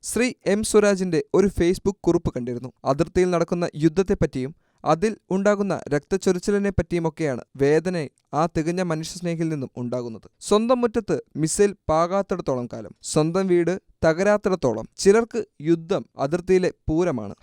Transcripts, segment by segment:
Shri M സ്വരാജിന്റെ ഒരു Facebook കുറിപ്പ് കണ്ടിരുന്നു. അതിർത്തിയിൽ നടക്കുന്ന യുദ്ധത്തെപ്പറ്റിയും അതിൽ ഉണ്ടാകുന്ന രക്തച്ചൊരിച്ചിലിനെ പറ്റിയുമൊക്കെയാണ് വേദന ആ തികഞ്ഞ മനുഷ്യസ്നേഹിയിൽ നിന്നും ഉണ്ടാകുന്നത്. സ്വന്തം മുറ്റത്ത് മിസൈൽ പാകാത്തിടത്തോളം കാലം, സ്വന്തം വീട് തകരാത്തിടത്തോളം, ചിലർക്ക് യുദ്ധം അതിർത്തിയിലെ പൂരമാണ്.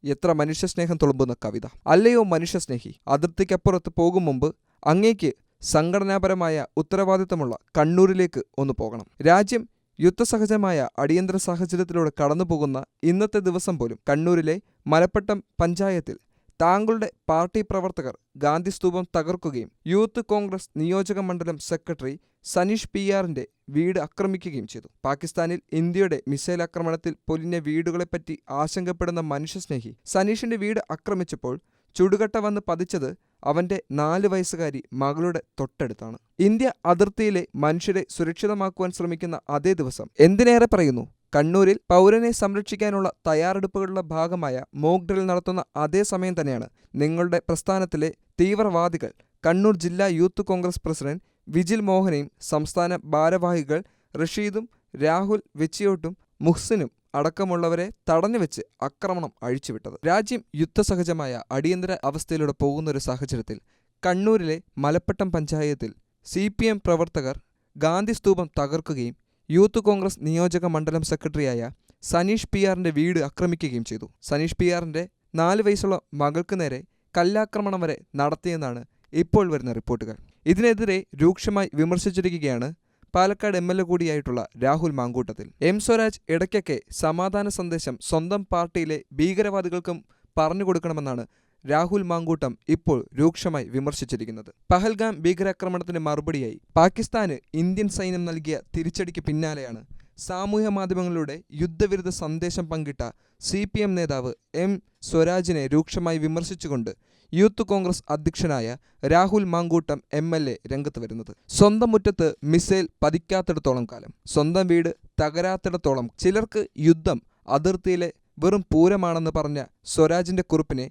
എത്ര മനുഷ്യസ്നേഹം തുളുമ്പുന്ന കവിത! അല്ലയോ മനുഷ്യസ്നേഹി, അതിർത്തിക്കപ്പുറത്ത് പോകും മുമ്പ് അങ്ങേക്ക് സംഘടനാപരമായ ഉത്തരവാദിത്തമുള്ള കണ്ണൂരിലേക്ക് ഒന്ന് പോകണം. രാജ്യം യുദ്ധസഹജമായ അടിയന്തര സാഹചര്യത്തിലൂടെ കടന്നുപോകുന്ന ഇന്നത്തെ ദിവസം പോലും കണ്ണൂരിലെ മലപ്പട്ടം പഞ്ചായത്തിൽ താങ്കളുടെ പാർട്ടി പ്രവർത്തകർ ഗാന്ധി സ്തൂപം തകർക്കുകയും യൂത്ത് കോൺഗ്രസ് നിയോജക മണ്ഡലം സെക്രട്ടറി സനീഷ് PR-ന്റെ വീട് ആക്രമിക്കുകയും ചെയ്തു. പാകിസ്ഥാനിൽ ഇന്ത്യയുടെ മിസൈൽ ആക്രമണത്തിൽ പൊലിഞ്ഞ വീടുകളെപ്പറ്റി ആശങ്കപ്പെടുന്ന മനുഷ്യസ്നേഹി സനീഷിന്റെ വീട് ആക്രമിച്ചപ്പോൾ ചുടുകട്ട വന്ന് പതിച്ചത് അവന്റെ 4 വയസ്സുകാരി മകളുടെ തൊട്ടടുത്താണ്. ഇന്ത്യ അതിർത്തിയിലെ മനുഷ്യരെ സുരക്ഷിതമാക്കുവാൻ ശ്രമിക്കുന്ന അതേ ദിവസം, എന്തിനേറെ പറയുന്നു, കണ്ണൂരിൽ പൗരനെ സംരക്ഷിക്കാനുള്ള തയ്യാറെടുപ്പുകളുടെ ഭാഗമായ മോക്ക് ഡ്രിൽ നടത്തുന്ന അതേ സമയം തന്നെയാണ് നിങ്ങളുടെ പ്രസ്ഥാനത്തിലെ തീവ്രവാദികൾ കണ്ണൂർ ജില്ലാ യൂത്ത് കോൺഗ്രസ് പ്രസിഡന്റ് വിജിൽ മോഹനെയും സംസ്ഥാന ഭാരവാഹികൾ റഷീദും രാഹുൽ വെച്ചിയോട്ടും മുഹ്സിനും അടക്കമുള്ളവരെ തടഞ്ഞുവെച്ച് ആക്രമണം അഴിച്ചുവിട്ടത്. രാജ്യം യുദ്ധസഹജമായ അടിയന്തര അവസ്ഥയിലൂടെ പോകുന്നൊരു സാഹചര്യത്തിൽ കണ്ണൂരിലെ മലപ്പട്ടം പഞ്ചായത്തിൽ CPM പ്രവർത്തകർ ഗാന്ധി സ്തൂപം തകർക്കുകയും യൂത്ത് കോൺഗ്രസ് നിയോജക മണ്ഡലം സെക്രട്ടറിയായ സനീഷ് PR-ന്റെ വീട് ആക്രമിക്കുകയും ചെയ്തു. സനീഷ് PR-ന്റെ 4 വയസ്സുള്ള മകൾക്ക് നേരെ കല്ലാക്രമണം വരെ നടത്തിയെന്നാണ് ഇപ്പോൾ വരുന്ന റിപ്പോർട്ടുകൾ. ഇതിനെതിരെ രൂക്ഷമായി വിമർശിച്ചിരിക്കുകയാണ് പാലക്കാട് MLA കൂടിയായിട്ടുള്ള രാഹുൽ മാങ്കൂട്ടത്തിൽ. എം സ്വരാജ് ഇടയ്ക്കൊക്കെ സമാധാന സന്ദേശം സ്വന്തം പാർട്ടിയിലെ ഭീകരവാദികൾക്കും പറഞ്ഞുകൊടുക്കണമെന്നാണ് രാഹുൽ മാങ്കൂട്ടം ഇപ്പോൾ രൂക്ഷമായി വിമർശിച്ചിരിക്കുന്നത്. പഹൽഗാം ഭീകരാക്രമണത്തിന് മറുപടിയായി പാകിസ്ഥാന് ഇന്ത്യൻ സൈന്യം നൽകിയ തിരിച്ചടിക്ക് പിന്നാലെയാണ് സാമൂഹ്യ മാധ്യമങ്ങളിലൂടെ യുദ്ധവിരുദ്ധ സന്ദേശം പങ്കിട്ട CPM നേതാവ് എം സ്വരാജിനെ രൂക്ഷമായി വിമർശിച്ചുകൊണ്ട് യൂത്ത് കോൺഗ്രസ് അധ്യക്ഷനായ രാഹുൽ മാങ്കൂട്ടം MLA രംഗത്ത് വരുന്നത്. സ്വന്തം മുറ്റത്ത് മിസൈൽ പതിക്കാത്തിടത്തോളം കാലം, സ്വന്തം വീട് തകരാത്തിടത്തോളം, ചിലർക്ക് യുദ്ധം അതിർത്തിയിലെ വെറും പൂരമാണെന്ന് പറഞ്ഞ സ്വരാജിന്റെ കുറിപ്പിനെ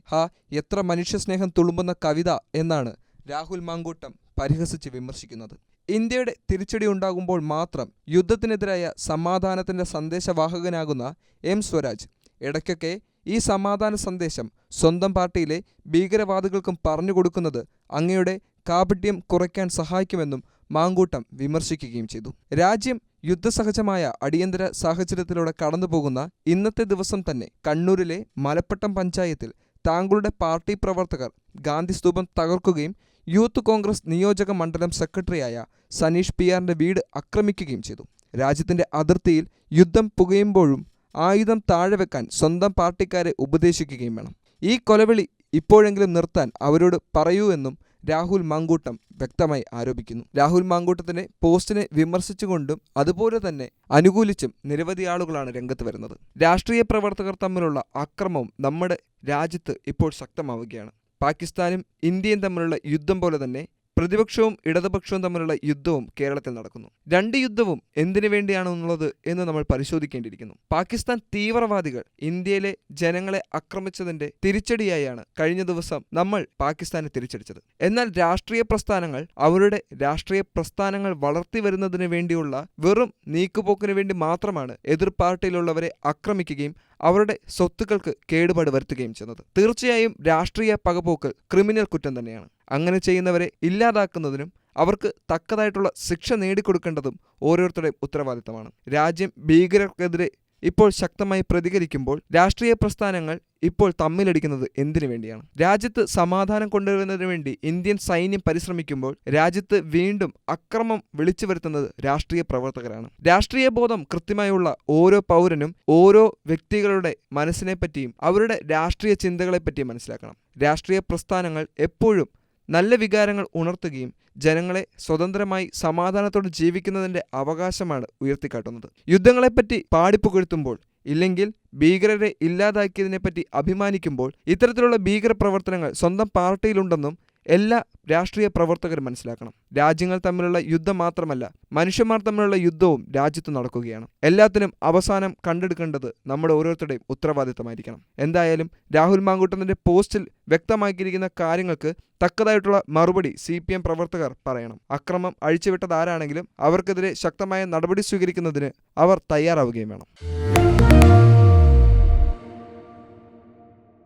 എത്ര മനുഷ്യസ്നേഹം തുളുമ്പുന്ന കവിത എന്നാണ് രാഹുൽ മാങ്കൂട്ടം പരിഹസിച്ച് വിമർശിക്കുന്നത്. ഇന്ത്യയുടെ തിരിച്ചടി ഉണ്ടാകുമ്പോൾ മാത്രം യുദ്ധത്തിനെതിരായ സമാധാനത്തിന്റെ സന്ദേശവാഹകനാകുന്ന എം സ്വരാജ് ഇടയ്ക്കൊക്കെ ഈ സമാധാന സന്ദേശം സ്വന്തം പാർട്ടിയിലെ ഭീകരവാദികൾക്കും പറഞ്ഞുകൊടുക്കുന്നത് അങ്ങയുടെ കാപട്യം കുറയ്ക്കാൻ സഹായിക്കുമെന്നും മാങ്കൂട്ടം വിമർശിക്കുകയും ചെയ്തു. രാജ്യം യുദ്ധസഹജമായ അടിയന്തര സാഹചര്യത്തിലൂടെ കടന്നുപോകുന്ന ഇന്നത്തെ ദിവസം തന്നെ കണ്ണൂരിലെ മലപ്പട്ടം പഞ്ചായത്തിൽ താങ്കളുടെ പാർട്ടി പ്രവർത്തകർ ഗാന്ധി സ്തൂപം തകർക്കുകയും യൂത്ത് കോൺഗ്രസ് നിയോജക മണ്ഡലം സെക്രട്ടറിയായ സനീഷ് PR-ന്റെ വീട് ആക്രമിക്കുകയും ചെയ്തു. രാജ്യത്തിന്റെ അതിർത്തിയിൽ യുദ്ധം പുകയുമ്പോഴും ആയുധം താഴെ വെക്കാൻ സ്വന്തം പാർട്ടിക്കാരെ ഉപദേശിക്കുകയും വേണം. ഈ കൊലവിളി ഇപ്പോഴെങ്കിലും നിർത്താൻ അവരോട് പറയൂ എന്നും രാഹുൽ മാങ്കൂട്ടം വ്യക്തമായി ആരോപിക്കുന്നു. രാഹുൽ മാങ്കൂട്ടത്തിന്റെ പോസ്റ്റിനെ വിമർശിച്ചുകൊണ്ടും അതുപോലെ തന്നെ അനുകൂലിച്ചും നിരവധി ആളുകളാണ് രംഗത്ത് വരുന്നത്. രാഷ്ട്രീയ പ്രവർത്തകർ തമ്മിലുള്ള അക്രമവും നമ്മുടെ രാജ്യത്ത് ഇപ്പോൾ ശക്തമാവുകയാണ്. പാകിസ്ഥാനും ഇന്ത്യയും തമ്മിലുള്ള യുദ്ധം പോലെ തന്നെ പ്രതിപക്ഷവും ഇടതുപക്ഷവും തമ്മിലുള്ള യുദ്ധവും കേരളത്തിൽ നടക്കുന്നു. 2 യുദ്ധവും എന്തിനു വേണ്ടിയാണെന്നുള്ളത് എന്ന് നമ്മൾ പരിശോധിക്കേണ്ടിയിരിക്കുന്നു. പാകിസ്ഥാൻ തീവ്രവാദികൾ ഇന്ത്യയിലെ ജനങ്ങളെ ആക്രമിച്ചതിന്റെ തിരിച്ചടിയായാണ് കഴിഞ്ഞ ദിവസം നമ്മൾ പാകിസ്ഥാനെ തിരിച്ചടിച്ചത്. എന്നാൽ രാഷ്ട്രീയ പ്രസ്ഥാനങ്ങൾ അവരുടെ രാഷ്ട്രീയ പ്രസ്ഥാനങ്ങൾ വളർത്തി വരുന്നതിന് വേണ്ടിയുള്ള വെറും നീക്കുപോക്കിന് വേണ്ടി മാത്രമാണ് എതിർ പാർട്ടിയിലുള്ളവരെ ആക്രമിക്കുകയും അവരുടെ സ്വത്തുക്കൾക്ക് കേടുപാട് വരുത്തുകയും ചെയ്യുന്നത്. തീർച്ചയായും രാഷ്ട്രീയ പകപോക്കൽ ക്രിമിനൽ കുറ്റം തന്നെയാണ്. അങ്ങനെ ചെയ്യുന്നവരെ ഇല്ലാതാക്കുന്നതിനും അവർക്ക് തക്കതായിട്ടുള്ള ശിക്ഷ നേടിക്കൊടുക്കേണ്ടതും ഓരോരുത്തരുടെയും ഉത്തരവാദിത്തമാണ്. രാജ്യം ഭീകരർക്കെതിരെ ഇപ്പോൾ ശക്തമായി പ്രതികരിക്കുമ്പോൾ രാഷ്ട്രീയ പ്രസ്ഥാനങ്ങൾ ഇപ്പോൾ തമ്മിലടിക്കുന്നത് എന്തിനു വേണ്ടിയാണ്? രാജ്യത്ത് സമാധാനം കൊണ്ടുവരുന്നതിന് വേണ്ടി ഇന്ത്യൻ സൈന്യം പരിശ്രമിക്കുമ്പോൾ രാജ്യത്ത് വീണ്ടും അക്രമം വിളിച്ചു വരുത്തുന്നത് രാഷ്ട്രീയ പ്രവർത്തകരാണ്. രാഷ്ട്രീയ ബോധം കൃത്യമായുള്ള ഓരോ പൗരനും ഓരോ വ്യക്തികളുടെ മനസ്സിനെപ്പറ്റിയും അവരുടെ രാഷ്ട്രീയ ചിന്തകളെപ്പറ്റിയും മനസ്സിലാക്കണം. രാഷ്ട്രീയ പ്രസ്ഥാനങ്ങൾ എപ്പോഴും നല്ല വികാരങ്ങൾ ഉണർത്തുകയും ജനങ്ങളെ സ്വതന്ത്രമായി സമാധാനത്തോടെ ജീവിക്കുന്നതിൻ്റെ അവകാശമാണ് ഉയർത്തിക്കാട്ടുന്നത്. യുദ്ധങ്ങളെപ്പറ്റി പാടിപ്പുകഴ്ത്തുമ്പോൾ ഇല്ലെങ്കിൽ ഭീകരരെ ഇല്ലാതാക്കിയതിനെപ്പറ്റി അഭിമാനിക്കുമ്പോൾ ഇത്തരത്തിലുള്ള ഭീകര പ്രവർത്തനങ്ങൾ സ്വന്തം പാർട്ടിയിലുണ്ടെന്നും എല്ലാ രാഷ്ട്രീയ പ്രവർത്തകരും മനസ്സിലാക്കണം. രാജ്യങ്ങൾ തമ്മിലുള്ള യുദ്ധം മാത്രമല്ല, മനുഷ്യന്മാർ തമ്മിലുള്ള യുദ്ധവും രാജ്യത്ത് നടക്കുകയാണ്. എല്ലാത്തിനും അവസാനം കണ്ടെടുക്കേണ്ടത് നമ്മുടെ ഓരോരുത്തരുടെയും ഉത്തരവാദിത്തമായിരിക്കണം. എന്തായാലും രാഹുൽ മാങ്കൂട്ടത്തിന്റെ പോസ്റ്റിൽ വ്യക്തമാക്കിയിരിക്കുന്ന കാര്യങ്ങൾക്ക് തക്കതായിട്ടുള്ള മറുപടി CPM പ്രവർത്തകർ പറയണം. അക്രമം അഴിച്ചുവിട്ടത് ആരാണെങ്കിലും അവർക്കെതിരെ ശക്തമായ നടപടി സ്വീകരിക്കുന്നതിന് അവർ തയ്യാറാവുകയും വേണം.